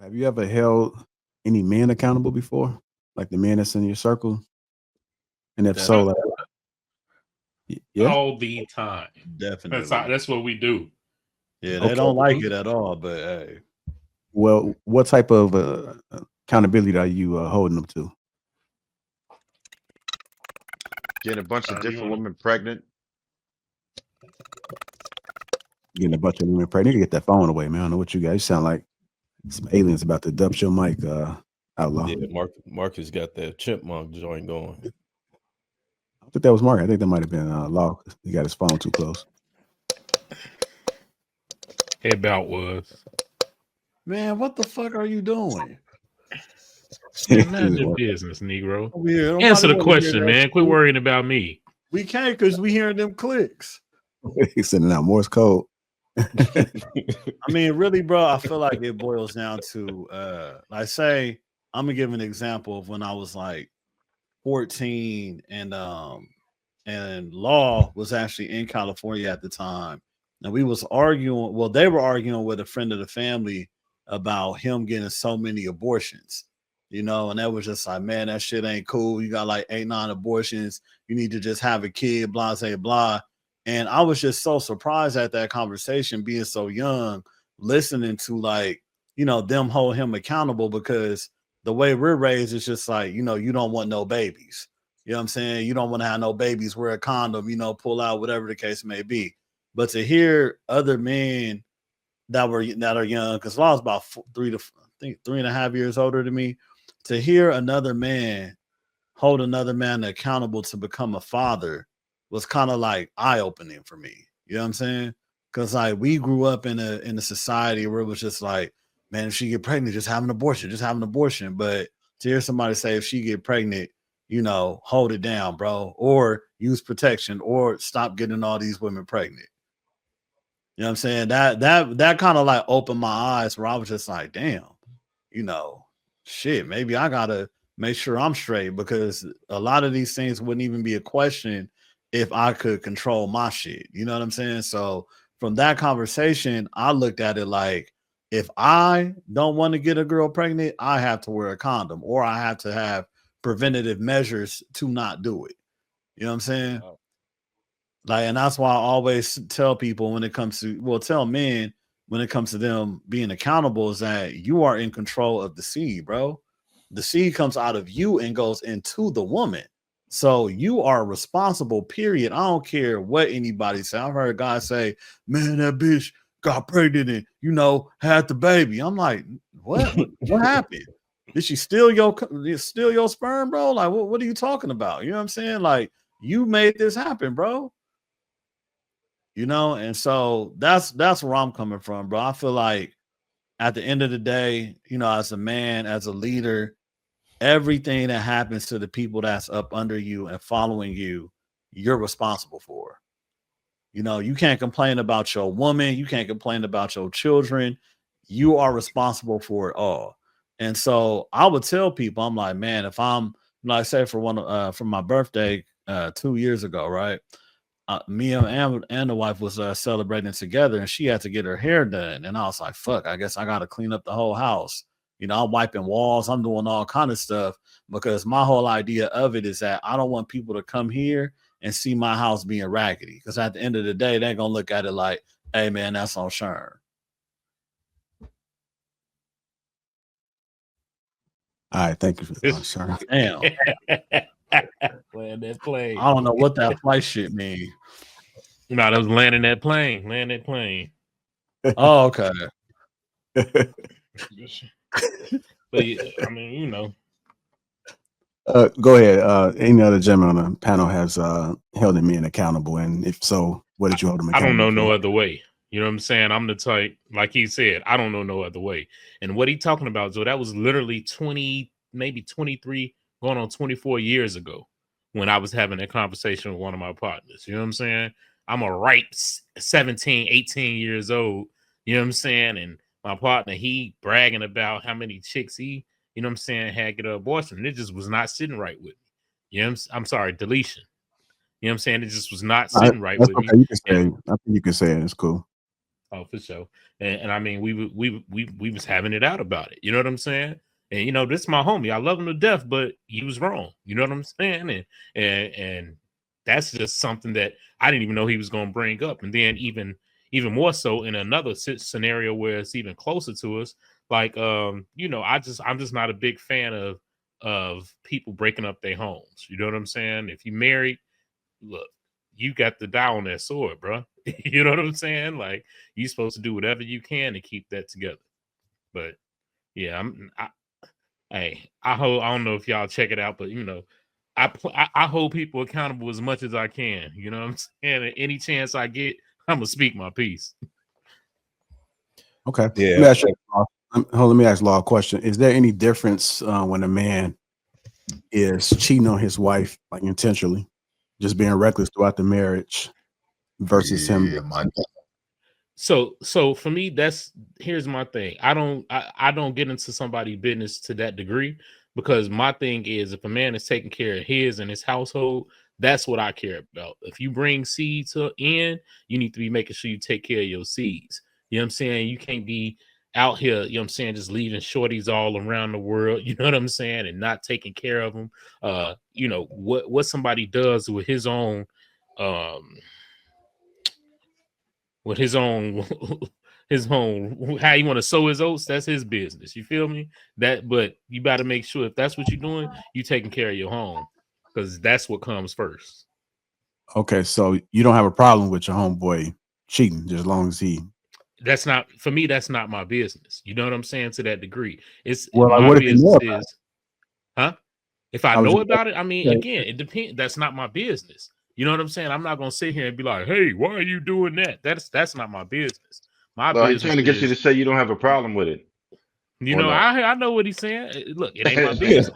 Have you ever held any men accountable before? Like the men that's in your circle? And if so, like, yeah, all the time. Definitely. That's what we do. Yeah, they okay. don't like it at all, but hey. Well, what type of accountability are you holding them to? Getting a bunch of different women pregnant. Getting a bunch of women pregnant. You get that phone away, man. I don't know what you guys. You sound like some aliens about to dump your mic, outlaw. Yeah, Marcus got that chipmunk joint going. I think that was Mark. I think that might have been Law. He got his phone too close. It about was. Man, what the fuck are you doing? Man, not your business, Negro. Here, answer the question, man. Quit worrying about me. We can't because we hearing them clicks. He's sending out Morse code. I mean, really, bro, I feel like it boils down to like say, I'm gonna give an example of when I was like 14 and Law was actually in California at the time. And we was arguing, well, they were arguing with a friend of the family about him getting so many abortions, you know, and that was just like, man, that shit ain't cool. You got like 8, 9 abortions. You need to just have a kid, blah, say, blah. And I was just so surprised at that conversation, being so young, listening to like, you know, them hold him accountable, because the way we're raised is just like, you know, you don't want no babies. You know what I'm saying? You don't want to have no babies, wear a condom, you know, pull out, whatever the case may be. But to hear other men that are young, because Law's about 3.5 years older than me, to hear another man hold another man accountable to become a father was kind of like eye-opening for me. You know what I'm saying? Because like we grew up in a society where it was just like, man, if she get pregnant, just have an abortion, just have an abortion. But to hear somebody say, if she get pregnant, you know, hold it down, bro, or use protection, or stop getting all these women pregnant. You know what I'm saying? That kind of like opened my eyes, where I was just like, damn, you know, shit, maybe I gotta make sure I'm straight, because a lot of these things wouldn't even be a question if I could control my shit. You know what I'm saying? So from that conversation, I looked at it like, if I don't want to get a girl pregnant, I have to wear a condom, or I have to have preventative measures to not do it. You know what I'm saying? Like, and that's why I always tell people when it comes to, well, tell men when it comes to them being accountable, is that you are in control of the seed, bro. The seed comes out of you and goes into the woman. So you are responsible, period. I don't care what anybody say. I've heard guys say, man, that bitch got pregnant and, you know, had the baby. I'm like, what? What happened? Did she steal your sperm, bro? Like, what are you talking about? You know what I'm saying? Like, you made this happen, bro. You know, and so that's where I'm coming from, bro. I feel like at the end of the day, you know, as a man, as a leader, everything that happens to the people that's up under you and following you, you're responsible for. You know, you can't complain about your woman, you can't complain about your children. You are responsible for it all. And so I would tell people, I'm like, man, if I'm, like I say, for my birthday 2 years ago, right? Me and the wife was celebrating together, and she had to get her hair done. And I was like, fuck, I guess I got to clean up the whole house. You know, I'm wiping walls, I'm doing all kind of stuff, because my whole idea of it is that I don't want people to come here and see my house being raggedy. Because at the end of the day, they're going to look at it like, hey, man, that's on Sherm. All right, thank you for that, Sherm. Damn. Land that plane. I don't know what that flight shit mean. No, that was landing that plane. Land that plane. Oh, okay. But yeah, I mean, you know. Go ahead. Any other gentleman on the panel has held a man accountable, and if so, what did you hold him accountable? I don't know for? no other way. You know what I'm saying? I'm the type, like he said, I don't know no other way. And what he talking about, Joe, that was literally 20, maybe 23, going on 24 years ago when I was having that conversation with one of my partners. You know what I'm saying? I'm a ripe 17, 18 years old. You know what I'm saying? And my partner, he bragging about how many chicks he, you know what I'm saying, had get an abortion. And it just was not sitting right with me. You know what I'm sorry, deletion. You know what I'm saying? It just was not sitting right with okay. me. You can say, I think you can say it. It's cool. Oh, for sure. And I mean, we was having it out about it. You know what I'm saying? And you know, this is my homie. I love him to death, but he was wrong. You know what I'm saying? And that's just something that I didn't even know he was going to bring up. And then even more so in another scenario where it's even closer to us, like you know, I'm just not a big fan of people breaking up their homes. You know what I'm saying? If you married, look, you got to die on that sword, bro. You know what I'm saying? Like, you're supposed to do whatever you can to keep that together. But yeah, I hope, I don't know if y'all check it out, but you know, I hold people accountable as much as I can. You know what I'm saying? At any chance I get, I'm gonna speak my piece. Okay. Yeah. Let me ask Law a question. Is there any difference when a man is cheating on his wife, like intentionally, just being reckless throughout the marriage, versus him? So for me, here's my thing. I don't get into somebody's business to that degree, because my thing is, if a man is taking care of his and his household, that's what I care about. If you bring seed to in, you need to be making sure you take care of your seeds. You know what I'm saying? You can't be out here, you know what I'm saying, just leaving shorties all around the world, you know what I'm saying, and not taking care of them. You know, what somebody does with his own with his own his own, how you want to sow his oats, that's his business. You feel me? But you got to make sure, if that's what you're doing, you taking care of your home, because that's what comes first. Okay, so you don't have a problem with your homeboy cheating, just as long as he. That's not, for me, that's not my business. You know what I'm saying? To that degree, it's Well, like, my what if you business know about is, huh? If I know about it, I mean, again, it depends. That's not my business. You know what I'm saying? I'm not gonna sit here and be like, "Hey, why are you doing that?" That's not my business. My Well, he's business trying to get you is, to say you don't have a problem with it. you Or know, not. I know what he's saying. Look, it ain't my business.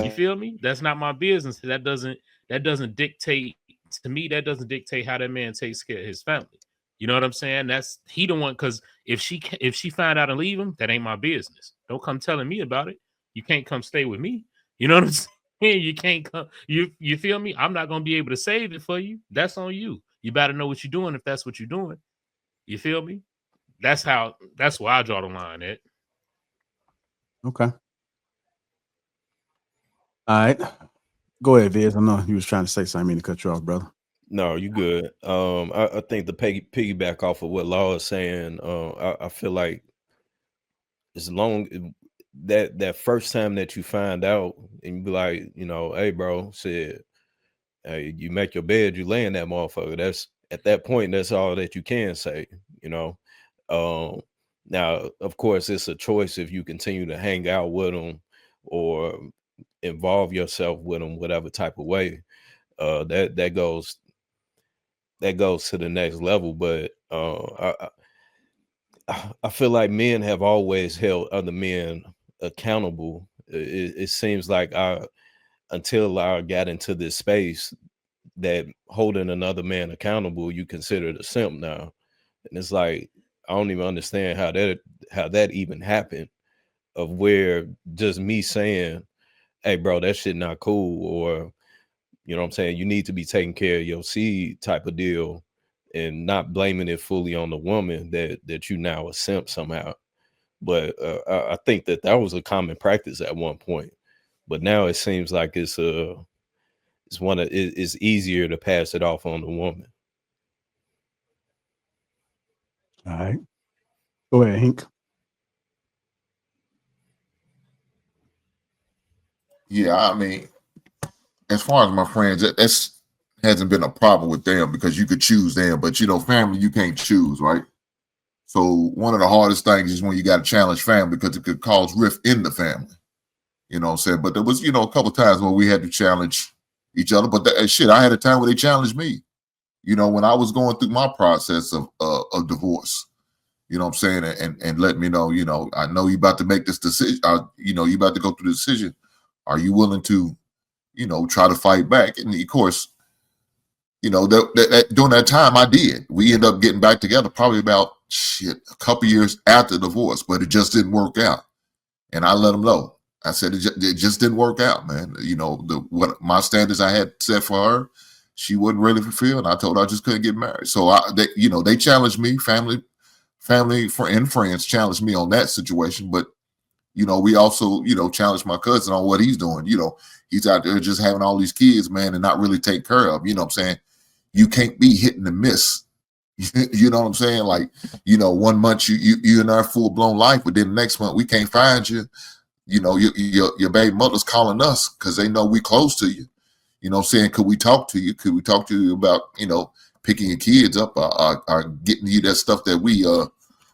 You feel me? That's not my business. That doesn't dictate to me. That doesn't dictate how that man takes care of his family. You know what I'm saying? That's, he don't want, because if she find out and leave him, that ain't my business. Don't come telling me about it. You can't come stay with me. You know what I'm saying? You can't come. You feel me? I'm not gonna be able to save it for you. That's on you. You better know what you're doing if that's what you're doing. You feel me? That's where I draw the line at. Okay. All right. Go ahead, Viz. I know you was trying to say something. I mean to cut you off, brother. No, you good. I think the piggyback off of what Law is saying, I feel like as long that first time that you find out and you be like, you know, hey, bro, said, hey, you make your bed, you lay in that motherfucker. That's, at that point, that's all that you can say, you know. Now, of course, it's a choice if you continue to hang out with them or involve yourself with them, whatever type of way. That goes to the next level. But I feel like men have always held other men accountable. It seems like until I got into this space, that holding another man accountable, you consider the simp now. And it's like, I don't even understand how that even happened, of where just me saying, hey, bro, that shit not cool, or, you know what I'm saying, you need to be taking care of your seed type of deal, and not blaming it fully on the woman that you now a simp somehow. But I think that was a common practice at one point, but now it seems like it's easier to pass it off on the woman. All right. Go ahead, Hink. Yeah, I mean, as far as my friends, that's hasn't been a problem with them, because you could choose them, but you know, family, you can't choose, right? So one of the hardest things is when you got to challenge family, because it could cause rift in the family. You know what I'm saying? But there was, you know, a couple of times where we had to challenge each other. But shit, I had a time where they challenged me. You know, when I was going through my process of divorce. You know what I'm saying? And let me know, you know, I know you about to make this decision. You know, you about to go through the decision. Are you willing to, you know, try to fight back? And of course, you know, during that time I did. We ended up getting back together probably about a couple years after the divorce, but it just didn't work out. And I let them know. I said it just didn't work out, man. You know, what my standards I had set for her, she wasn't really fulfilled. And I told her I just couldn't get married. So they challenged me, family family and friends challenged me on that situation, but you know, we also, you know, challenged my cousin on what he's doing. You know, he's out there just having all these kids, man, and not really take care of. You know what I'm saying? You can't be hitting and miss. You know what I'm saying? Like, you know, 1 month you in our full blown life, but then the next month we can't find you. You know, your baby mother's calling us because they know we close to you. You know what I'm saying? Could we talk to you? Could we talk to you about, you know, picking your kids up or getting you that stuff that we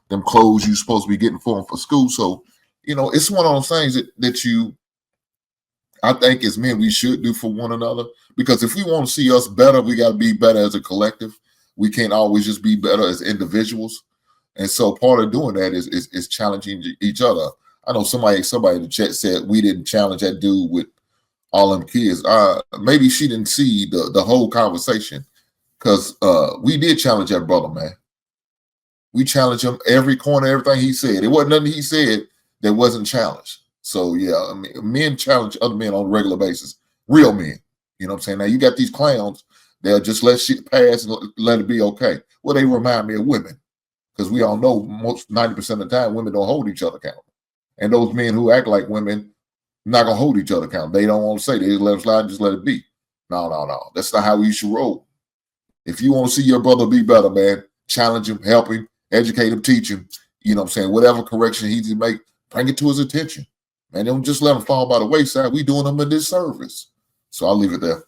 them clothes you supposed to be getting for them for school? So, you know, it's one of those things that I think as men we should do for one another, because if we want to see us better, we got to be better as a collective. We can't always just be better as individuals. And so part of doing that is challenging each other. I know somebody in the chat said we didn't challenge that dude with all them kids. Maybe she didn't see the whole conversation, because we did challenge that brother, man. We challenged him every corner, everything he said. It wasn't nothing he said that wasn't challenged. So yeah, I mean, men challenge other men on a regular basis. Real men. You know what I'm saying? Now you got these clowns, they'll just let shit pass and let it be okay. Well, they remind me of women, because we all know most 90% of the time women don't hold each other accountable. And those men who act like women not gonna hold each other accountable. They don't want to say, they just let it slide, just let it be. No. That's not how we should roll. If you want to see your brother be better, man, challenge him, help him, educate him, teach him. You know what I'm saying? Whatever correction he needs to make, bring it to his attention. Man, don't just let him fall by the wayside. We doing him a disservice. So I'll leave it there.